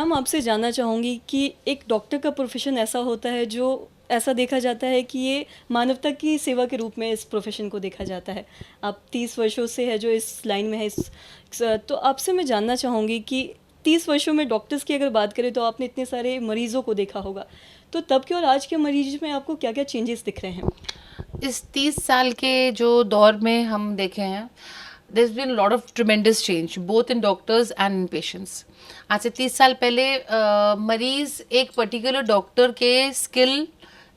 Ma'am आपसे जानना चाहूँगी कि एक डॉक्टर का प्रोफेशन ऐसा होता है जो ऐसा देखा जाता है कि ये मानवता की सेवा के रूप में इस प्रोफेशन को देखा जाता है। आप 30 वर्षों से है जो इस लाइन में है तो आपसे मैं जानना चाहूँगी कि 30 वर्षों में डॉक्टर्स की अगर बात करें तो आपने इतने सारे मरीज़ों को देखा होगा। तो तब के और आज के मरीज़ में आपको क्या-क्या चेंजेस दिख रहे हैं? इस 30 साल के जो दौर में हम देखे हैं, there's been a lot of tremendous change both in doctors and in patients. आज से 30 साल पहले मरीज एक पर्टिकुलर डॉक्टर के स्किल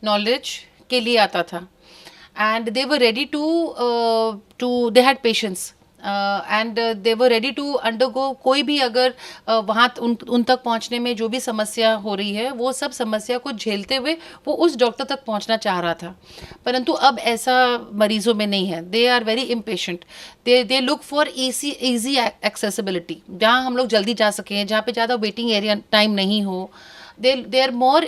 नॉलेज के लिए आता था and they were ready to they had patience and they were ready to undergo कोई भी अगर वहाँ उन तक पहुँचने में जो भी समस्या हो रही है वो सब समस्या को झेलते हुए वो उस डॉक्टर तक पहुँचना चाह रहा था। परंतु अब ऐसा मरीजों में नहीं है। They are very impatient, they look for easy accessibility, जहाँ हम लोग जल्दी जा सकें, जहाँ पे ज़्यादा वेटिंग एरिया टाइम नहीं हो। They are more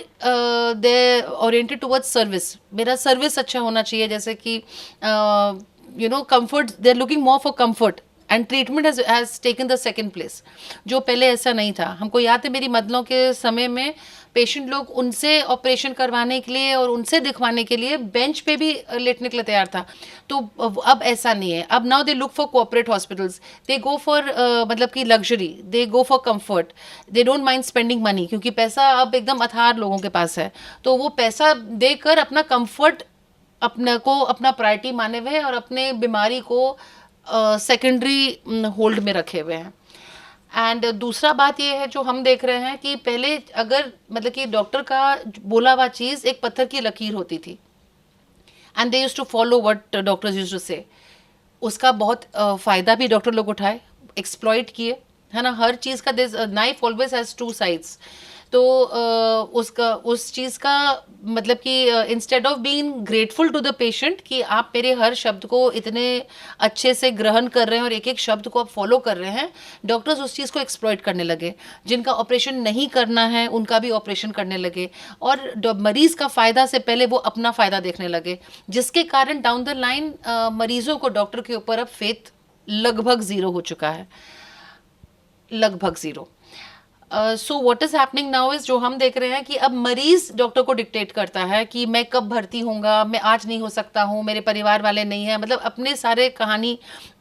they oriented towards service. मेरा सर्विस अच्छा होना चाहिए, जैसे कि comfort, they are looking more for comfort and treatment has taken the second place, जो पहले ऐसा नहीं था। हमको याद है मेरी मदलों के समय में पेशेंट लोग उनसे ऑपरेशन करवाने के लिए और उनसे दिखवाने के लिए बेंच पे भी लेटने के लिए तैयार था। तो अब ऐसा नहीं है। अब now they look for cooperate hospitals, they go for मतलब कि luxury, they go for comfort, they don't mind spending money, क्योंकि पैसा अब एकदम अथाह लोगों के पास है। तो वो पैसा देकर अपना कंफर्ट अपने को अपना प्रायोरिटी माने हुए हैं और अपने बीमारी को सेकेंडरी होल्ड में रखे हुए हैं। एंड दूसरा बात ये है जो हम देख रहे हैं कि पहले अगर मतलब कि डॉक्टर का बोला हुआ चीज़ एक पत्थर की लकीर होती थी and they used to follow what doctors used to say. उसका बहुत फ़ायदा भी डॉक्टर लोग उठाए, एक्सप्लॉइट किए, है ना। हर चीज़ का this knife always has two sides. तो उसका उस चीज़ का मतलब कि instead of being grateful to the patient कि आप मेरे हर शब्द को इतने अच्छे से ग्रहण कर रहे हैं और एक एक शब्द को आप फॉलो कर रहे हैं, डॉक्टर्स उस चीज़ को एक्सप्लॉइट करने लगे। जिनका ऑपरेशन नहीं करना है उनका भी ऑपरेशन करने लगे और मरीज़ का फ़ायदा से पहले वो अपना फ़ायदा देखने लगे, जिसके कारण डाउन द लाइन मरीज़ों को डॉक्टर के ऊपर अब फेथ लगभग ज़ीरो हो चुका है, लगभग zero. So what is happening now is, जो हम देख रहे हैं कि अब मरीज डॉक्टर को डिक्टेट करता है कि मैं कब भर्ती होऊंगा, मैं आज नहीं हो सकता हूँ, मेरे परिवार वाले नहीं हैं, मतलब अपने सारे कहानी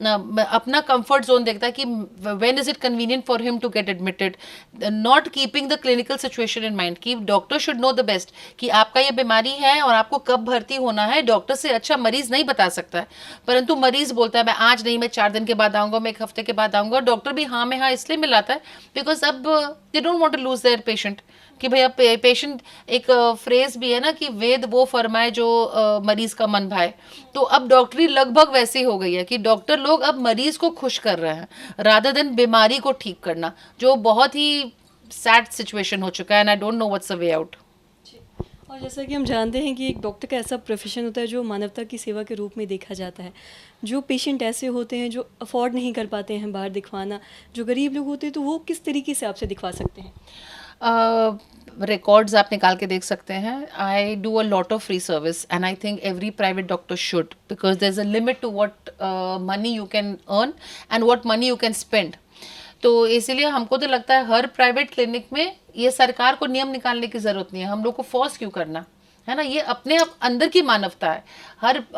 अपना कंफर्ट जोन देखता है कि when is it convenient for him to get admitted, not keeping the clinical situation in mind कि doctor should know the best कि आपका ये बीमारी है और आपको कब भर्ती होना है। डॉक्टर से अच्छा मरीज नहीं बता सकता है, परंतु मरीज बोलता है मैं आज नहीं, मैं 4 दिन के बाद आऊँगा, मैं 1 हफ्ते के बाद आऊँगा। डॉक्टर भी हाँ में हाँ इसलिए मिलाता है बिकॉज अब they don't want to lose their patient कि भैया पेशेंट, एक फ्रेज भी है ना कि वेद वो फरमाए जो मरीज का मन भाए। तो अब डॉक्टरी लगभग वैसी हो गई है कि डॉक्टर लोग अब मरीज को खुश कर रहे हैं रादर देन बीमारी को ठीक करना, जो बहुत ही सैड सिचुएशन हो चुका है and I don't know what's a way out. और जैसा कि हम जानते हैं कि एक डॉक्टर का ऐसा प्रोफेशन होता है जो मानवता की सेवा के रूप में देखा जाता है। जो पेशेंट ऐसे होते हैं जो अफोर्ड नहीं कर पाते हैं बाहर दिखवाना, जो गरीब लोग होते हैं, तो वो किस तरीके से आपसे दिखवा सकते हैं? रिकॉर्ड्स आप निकाल के देख सकते हैं। I do a lot of free service and I think every private doctor should, because there is a limit to what money you can earn and what money you can spend. तो इसीलिए हमको तो लगता है हर private clinic में ये सरकार को नियम निकालने की ज़रूरत नहीं है, हम लोग को फोर्स क्यों करना, है ना। ये अपने अंदर की मानवता है।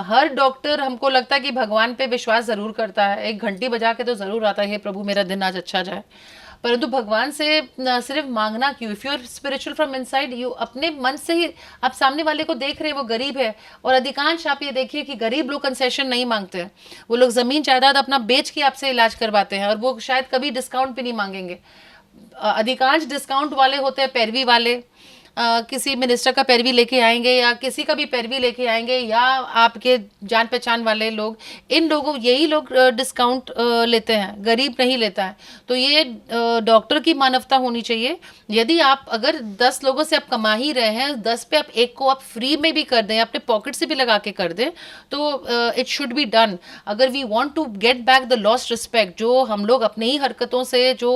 हर डॉक्टर हमको लगता है कि भगवान पे विश्वास ज़रूर करता है, एक घंटी बजा के तो ज़रूर आता है हे प्रभु मेरा दिन आज अच्छा जाए, परंतु भगवान से सिर्फ मांगना क्यों। If you are spiritual from inside you, अपने मन से ही आप सामने वाले को देख रहे हैं वो गरीब है, और अधिकांश आप ये देखिए कि गरीब लोग कंसेशन नहीं मांगते हैं, वो लोग ज़मीन जायदाद अपना बेच के आपसे इलाज करवाते हैं और वो शायद कभी डिस्काउंट भी नहीं मांगेंगे। अधिकांश डिस्काउंट वाले होते हैं पैरवी वाले, किसी मिनिस्टर का पैरवी लेके आएंगे या किसी का भी पैरवी लेके आएंगे, या आपके जान पहचान वाले लोग, इन लोगों यही लोग डिस्काउंट लेते हैं, गरीब नहीं लेता है। तो ये डॉक्टर की मानवता होनी चाहिए। यदि आप अगर 10 लोगों से आप कमा ही रहे हैं, 10 पे आप एक को आप फ्री में भी कर दें, अपने पॉकेट से भी लगा के कर दें, तो इट शुड बी डन। अगर we want to get back the lost respect, जो हम लोग अपनी ही हरकतों से जो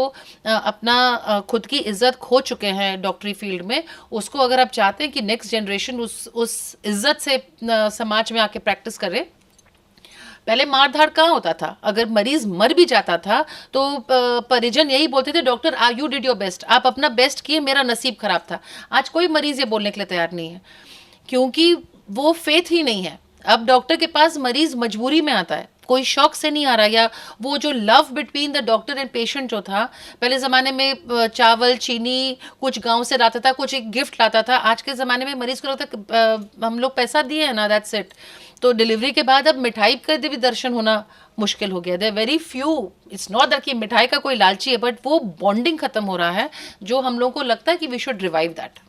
अपना खुद की इज्जत खो चुके हैं डॉक्टरी फील्ड में, उसको अगर आप चाहते हैं कि नेक्स्ट जनरेशन उस इज्जत से समाज में आके प्रैक्टिस करे, पहले मार धाड़ कहाँ होता था, अगर मरीज मर भी जाता था तो परिजन यही बोलते थे doctor you did your best, आप अपना बेस्ट किए, मेरा नसीब खराब था। आज कोई मरीज ये बोलने के लिए तैयार नहीं है, क्योंकि वो फेथ ही नहीं है। अब डॉक्टर के पास मरीज मजबूरी में आता है, कोई शौक से नहीं आ रहा, या वो जो love between the doctor and patient जो था, पहले ज़माने में चावल चीनी कुछ गांव से लाता था, कुछ एक गिफ्ट लाता था। आज के ज़माने में मरीज को लगता है हम लोग पैसा दिए है ना, दैट्स इट। तो डिलीवरी के बाद अब मिठाई का भी दर्शन होना मुश्किल हो गया। There very few, it's not that कि मिठाई का कोई लालची है, बट वो बॉन्डिंग खत्म हो रहा है जो हम लोगों को लगता है कि वी शुड रिवाइव दैट।